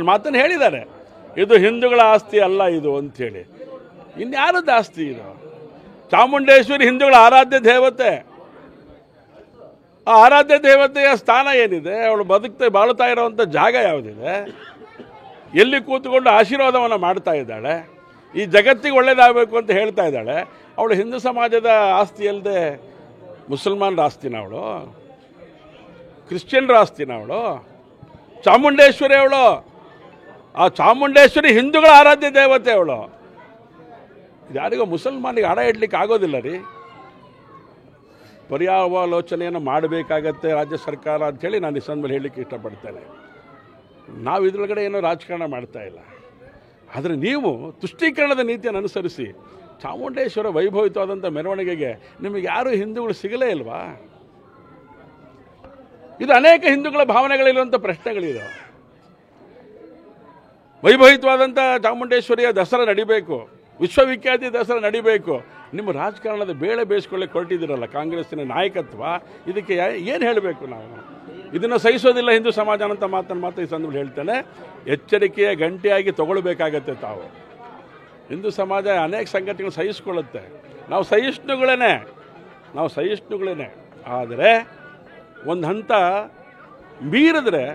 ಮಾತನ್ನು ಹೇಳಿದ್ದಾರೆ, ಇದು ಹಿಂದೂಗಳ ಆಸ್ತಿ ಅಲ್ಲ ಇದು ಅಂಥೇಳಿ. ಇನ್ಯಾರದ್ದು ಆಸ್ತಿ ಇದು? ಚಾಮುಂಡೇಶ್ವರಿ ಹಿಂದೂಗಳ ಆರಾಧ್ಯ ದೇವತೆ. ಆ ಆರಾಧ್ಯ ದೇವತೆಯ ಸ್ಥಾನ ಏನಿದೆ? ಅವಳು ಬಾಳುತ್ತಾ ಇರೋವಂಥ ಜಾಗ ಯಾವುದಿದೆ? ಎಲ್ಲಿ ಕೂತ್ಕೊಂಡು ಆಶೀರ್ವಾದವನ್ನು ಮಾಡ್ತಾ ಇದ್ದಾಳೆ, ಈ ಜಗತ್ತಿಗೆ ಒಳ್ಳೇದಾಗಬೇಕು ಅಂತ ಹೇಳ್ತಾ ಇದ್ದಾಳೆ. ಅವಳು ಹಿಂದೂ ಸಮಾಜದ ಆಸ್ತಿ ಅಲ್ಲದೆ ಮುಸಲ್ಮಾನರ ಆಸ್ತಿನ ಅವಳು? ಕ್ರಿಶ್ಚಿಯನ್ರ ಆಸ್ತಿನ ಅವಳು? ಚಾಮುಂಡೇಶ್ವರಿ ಅವಳು. ಆ ಚಾಮುಂಡೇಶ್ವರಿ ಹಿಂದೂಗಳ ಆರಾಧ್ಯ ದೇವತೆ ಅವಳು. ಯಾರಿಗೋ ಮುಸಲ್ಮಾನಿಗೆ ಹಡ ಇಡ್ಲಿಕ್ಕೆ ಆಗೋದಿಲ್ಲ ರೀ. ಪರ್ಯಾವಲೋಚನೆಯನ್ನು ಮಾಡಬೇಕಾಗತ್ತೆ ರಾಜ್ಯ ಸರ್ಕಾರ ಅಂಥೇಳಿ ನಾನು ಈ ಸಂದರ್ಭದಲ್ಲಿ ಹೇಳಲಿಕ್ಕೆ ಇಷ್ಟಪಡ್ತೇನೆ. ನಾವು ಇದರೊಳಗಡೆ ಏನೋ ರಾಜಕಾರಣ ಮಾಡ್ತಾ ಇಲ್ಲ. ಆದರೆ ನೀವು ತುಷ್ಟೀಕರಣದ ನೀತಿಯನ್ನು ಅನುಸರಿಸಿ ಚಾಮುಂಡೇಶ್ವರ ವೈಭವಿತವಾದಂಥ ಮೆರವಣಿಗೆಗೆ ನಿಮಗೆ ಯಾರೂ ಹಿಂದೂಗಳು ಸಿಗಲೇ ಇಲ್ವಾ? ಇದು ಅನೇಕ ಹಿಂದೂಗಳ ಭಾವನೆಗಳಿರುವಂಥ ಪ್ರಶ್ನೆಗಳಿದೆ. ವೈಭವಿತವಾದಂಥ ಚಾಮುಂಡೇಶ್ವರಿಯ ದಸರಾ ನಡಿಬೇಕು, ವಿಶ್ವವಿಖ್ಯಾತಿ ದಸರಾ ನಡಿಬೇಕು. ನಿಮ್ಮ ರಾಜಕಾರಣದ ಬೇಳೆ ಬೇಯಿಸ್ಕೊಳ್ಳಿಕ್ಕೆ ಹೊರಟಿದ್ದೀರಲ್ಲ ಕಾಂಗ್ರೆಸ್ಸಿನ ನಾಯಕತ್ವ, ಇದಕ್ಕೆ ಏನು ಹೇಳಬೇಕು ನಾವು? ಇದನ್ನು ಸಹಿಸೋದಿಲ್ಲ ಹಿಂದೂ ಸಮಾಜ ಅಂತ ಮಾತು ಈ ಸಂದರ್ಭದಲ್ಲಿ ಹೇಳ್ತೇನೆ. ಎಚ್ಚರಿಕೆಯ ಗಂಟೆಯಾಗಿ ತಗೊಳ್ಬೇಕಾಗತ್ತೆ ತಾವು. ಹಿಂದೂ ಸಮಾಜ ಅನೇಕ ಸಂಗತಿಗಳು ಸಹಿಸ್ಕೊಳ್ಳುತ್ತೆ. ನಾವು ಸಹಿಷ್ಣುಗಳೇನೆ. ಆದರೆ ಒಂದು ಹಂತ ಮೀರಿದ್ರೆ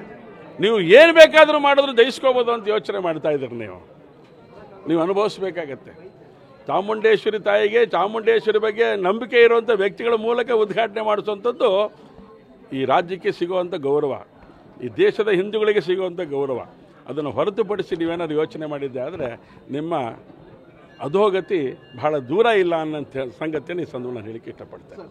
ನೀವು ಏನು ಬೇಕಾದರೂ ಮಾಡಿದ್ರು ಜಯಿಸ್ಕೋಬೋದು ಅಂತ ಯೋಚನೆ ಮಾಡ್ತಾ ಇದ್ದೀರಿ. ನೀವು ಅನುಭವಿಸ್ಬೇಕಾಗತ್ತೆ. ಚಾಮುಂಡೇಶ್ವರಿ ತಾಯಿಗೆ, ಚಾಮುಂಡೇಶ್ವರಿ ಬಗ್ಗೆ ನಂಬಿಕೆ ಇರುವಂಥ ವ್ಯಕ್ತಿಗಳ ಮೂಲಕ ಉದ್ಘಾಟನೆ ಮಾಡಿಸುವಂಥದ್ದು ಈ ರಾಜ್ಯಕ್ಕೆ ಸಿಗುವಂಥ ಗೌರವ, ಈ ದೇಶದ ಹಿಂದೂಗಳಿಗೆ ಸಿಗುವಂಥ ಗೌರವ. ಅದನ್ನು ಹೊರತುಪಡಿಸಿ ನೀವೇನಾದ್ರು ಯೋಚನೆ ಮಾಡಿದ್ದೆ ಆದರೆ ನಿಮ್ಮ ಅಧೋಗತಿ ಬಹಳ ದೂರ ಇಲ್ಲ ಅನ್ನೋ ಸಂಗತಿಯನ್ನು ಈ ಸಂದರ್ಭದಲ್ಲಿ ಹೇಳಲಿಕ್ಕೆ ಇಷ್ಟಪಡ್ತೇನೆ.